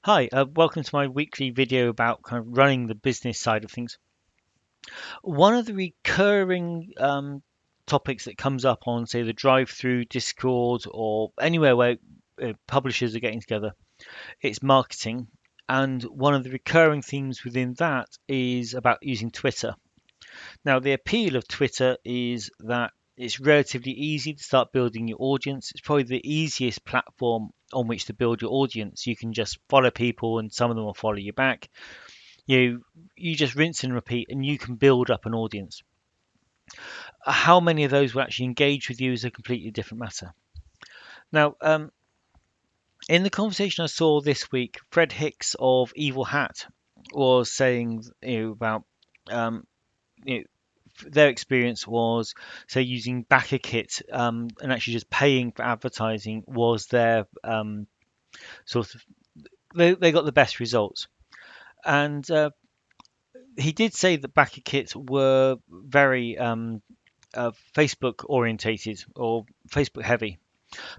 Hi, welcome to my weekly video about kind of running the business side of things. One of the recurring topics that comes up on, say, the drive-through Discord or anywhere where publishers are getting together, it's marketing. And one of the recurring themes within that is about using Twitter. Now, the appeal of Twitter is that it's relatively easy to start building your audience. It's probably the easiest platform on which to build your audience. You can just follow people and some of them will follow you back. You just rinse and repeat and you can build up an audience. How many of those will actually engage with you is a completely different matter. Now, in the conversation I saw this week, Fred Hicks of Evil Hat was saying about um, you know, their experience was, say, using BackerKit and actually just paying for advertising was their sort of they got the best results. And he did say that BackerKit were very Facebook orientated or Facebook heavy.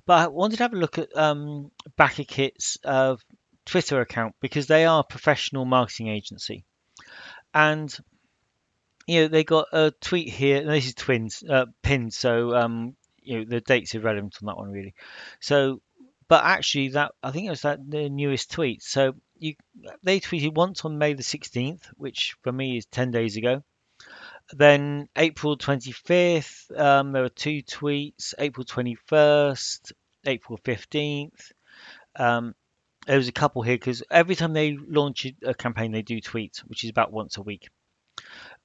But I wanted to have a look at BackerKit's Twitter account because they are a professional marketing agency. And they got a tweet here, and this is twins pinned, so the date's irrelevant on that one really. So, but actually, that I think it was that the newest tweet. So they tweeted once on May the 16th, which for me is 10 days ago. Then April 25th, there were two tweets. April 21st, April 15th. Um, there was a couple here because every time they launch a campaign, they do tweets, which is about once a week.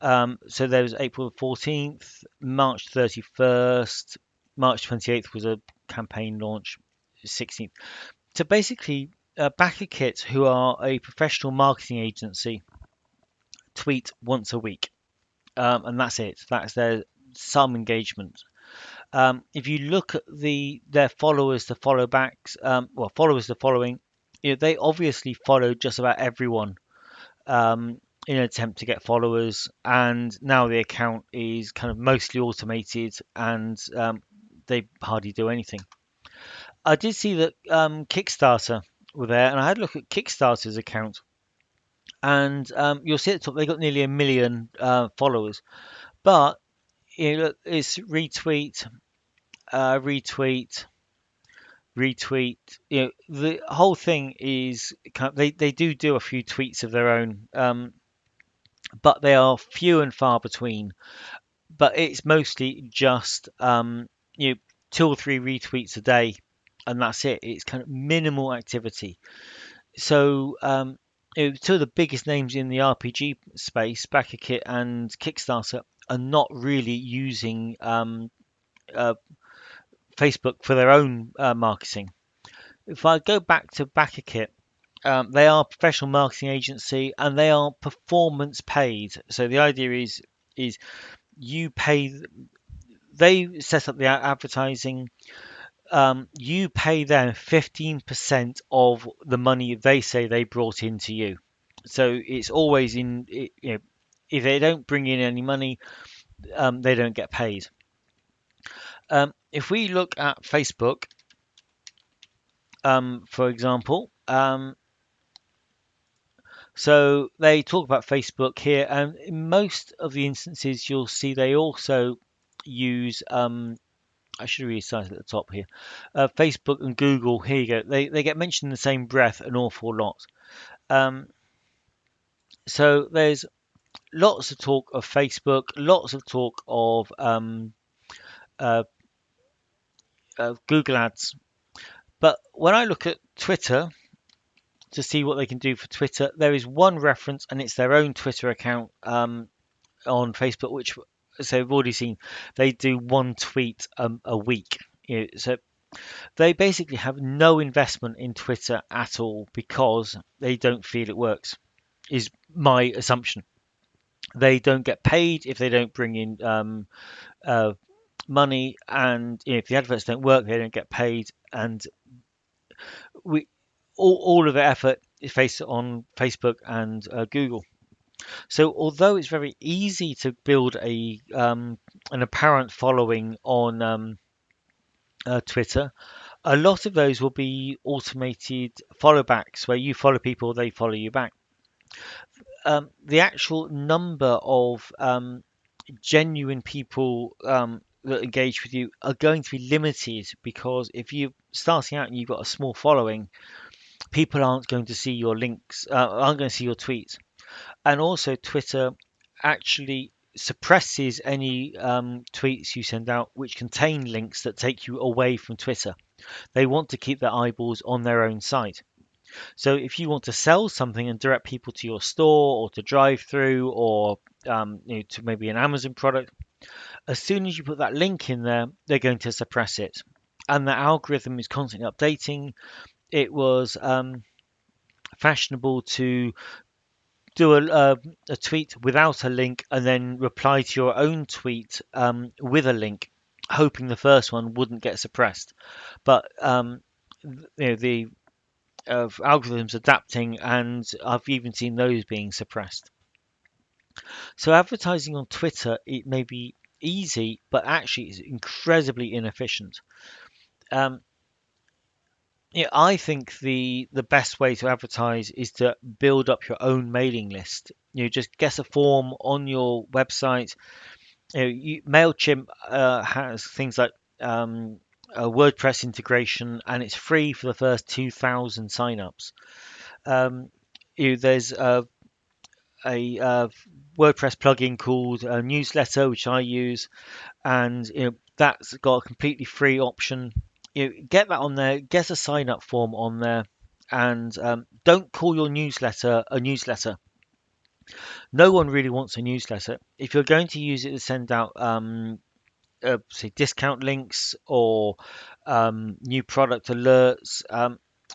So there was April 14th, March 31st, March 28th was a campaign launch, 16th. So basically, BackerKit, who are a professional marketing agency, tweet once a week, and that's it. That's their some engagement. If you look at their followers to follow backs, followers to following, they obviously follow just about everyone in an attempt to get followers, and now the account is kind of mostly automated and they hardly do anything. I did see that Kickstarter were there, and I had a look at Kickstarter's account, and you'll see at the top they got nearly 1 million followers, but look, it's retweet, retweet, retweet. The whole thing is kind of, they do a few tweets of their own, but they are few and far between. But it's mostly just 2 or 3 retweets a day, and that's it. It's kind of minimal activity. So two of the biggest names in the RPG space, BackerKit and Kickstarter, are not really using uh, Facebook for their own marketing. If I go back to BackerKit, they are a professional marketing agency and they are performance paid. So the idea is you pay. They set up the advertising. You pay them 15% of the money they say they brought into you. So it's always if they don't bring in any money, they don't get paid. If we look at Facebook, for example, so they talk about Facebook here, and in most of the instances, you'll see they also use. I should have resized at the top here. Facebook and Google. Here you go. They get mentioned in the same breath an awful lot. Um, so there's lots of talk of Facebook, lots of talk of uh, Google Ads. But when I look at Twitter to see what they can do for Twitter, there is one reference, and it's their own Twitter account on Facebook, which, so we've already seen, they do one tweet a week. So they basically have no investment in Twitter at all because they don't feel it works, is my assumption. They don't get paid if they don't bring in money, and if the adverts don't work, they don't get paid. And we all of the effort is based on Facebook and Google. So although it's very easy to build an apparent following on Twitter, A lot of those will be automated follow backs where you follow people, they follow you back. The actual number of genuine people that engage with you are going to be limited, because if you're starting out and you've got a small following, people aren't going to see your links, aren't going to see your tweets. And also, Twitter actually suppresses any tweets you send out which contain links that take you away from Twitter. They want to keep their eyeballs on their own site. So if you want to sell something and direct people to your store or to drive-through, or to maybe an Amazon product, as soon as you put that link in there, they're going to suppress it. And the algorithm is constantly updating. It was fashionable to do a tweet without a link and then reply to your own tweet with a link, hoping the first one wouldn't get suppressed. But the algorithms adapting, and I've even seen those being suppressed. So advertising on Twitter, it may be easy, but actually it's incredibly inefficient. Um, I think the best way to advertise is to build up your own mailing list. Just get a form on your website. Mailchimp has things like a WordPress integration, and it's free for the first 2,000 signups. There's a WordPress plugin called Newsletter, which I use, and that's got a completely free option. Get that on there, get a sign up form on there, and don't call your newsletter a newsletter. No one really wants a newsletter. If you're going to use it to send out say discount links or new product alerts,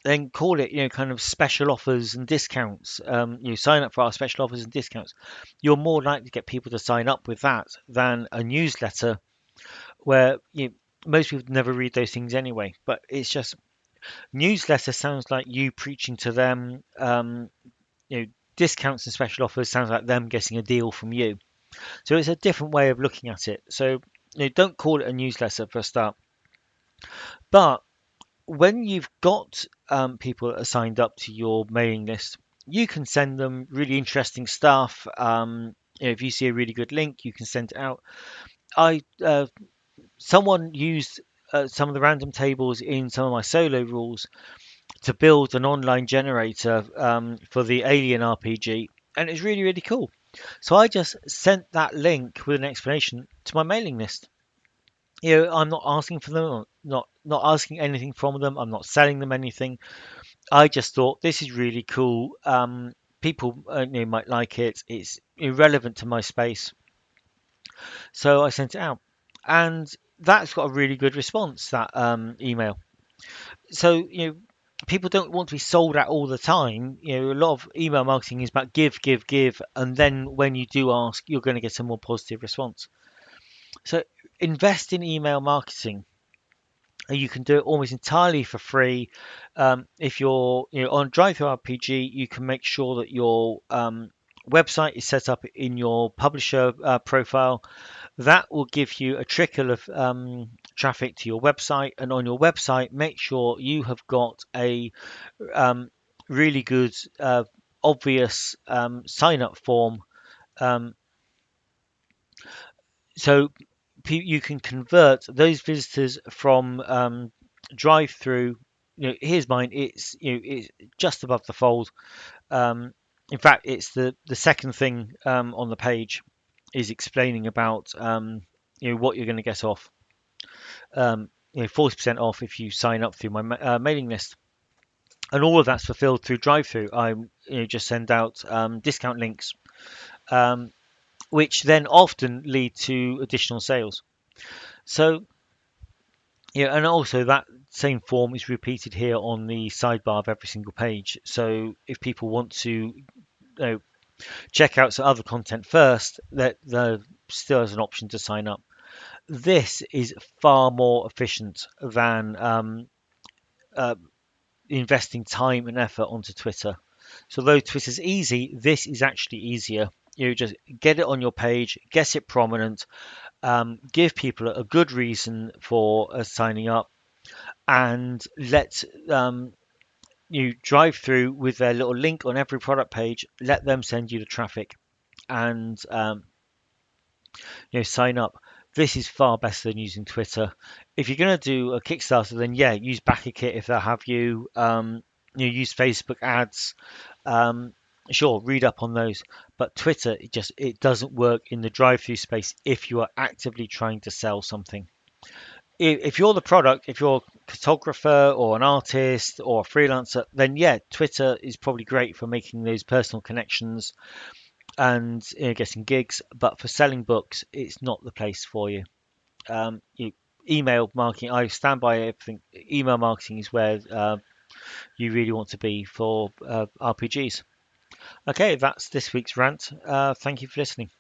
then call it kind of special offers and discounts. You sign up for our special offers and discounts. You're more likely to get people to sign up with that than a newsletter where most people never read those things anyway. But it's just, newsletter sounds like you preaching to them. Discounts and special offers sounds like them getting a deal from you. So it's a different way of looking at it. So don't call it a newsletter for a start. But when you've got people that are signed up to your mailing list, you can send them really interesting stuff. If you see a really good link, you can send it out. Someone used some of the random tables in some of my solo rules to build an online generator for the Alien RPG, and it's really, really cool. So I just sent that link with an explanation to my mailing list. I'm not asking for them, not asking anything from them. I'm not selling them anything. I just thought this is really cool. People might like it. It's irrelevant to my space, so I sent it out, and that's got a really good response. That email. So people don't want to be sold out all the time. A lot of email marketing is about give, give, give, and then when you do ask, you're going to get a more positive response. So invest in email marketing. You can do it almost entirely for free. If you're on DriveThruRPG, you can make sure that your website is set up in your publisher profile. That will give you a trickle of traffic to your website, and on your website, make sure you have got a really good, obvious sign up form. So you can convert those visitors from drive-through. Here's mine. It's just above the fold. In fact, it's the second thing on the page is explaining about what you're going to get off. 40% off if you sign up through my mailing list, and all of that's fulfilled through drive-through. I just send out discount links, which then often lead to additional sales. So and also that same form is repeated here on the sidebar of every single page. So if people want to check out some other content first, that there still is an option to sign up. This is far more efficient than investing time and effort onto Twitter. So though Twitter's easy, this is actually easier. You just get it on your page, get it prominent, give people a good reason for signing up, and let you drive through with their little link on every product page. Let them send you the traffic and sign up. This is far better than using Twitter. If you're going to do a Kickstarter, then yeah, use BackerKit if they'll have you. Use Facebook ads. Um, sure, read up on those. But Twitter, it doesn't work in the drive-through space if you are actively trying to sell something. If you're the product, if you're a photographer or an artist or a freelancer, then yeah, Twitter is probably great for making those personal connections and getting gigs. But for selling books, it's not the place for you. You email marketing, I stand by everything. Email marketing is where you really want to be for RPGs. Okay, that's this week's rant. Thank you for listening.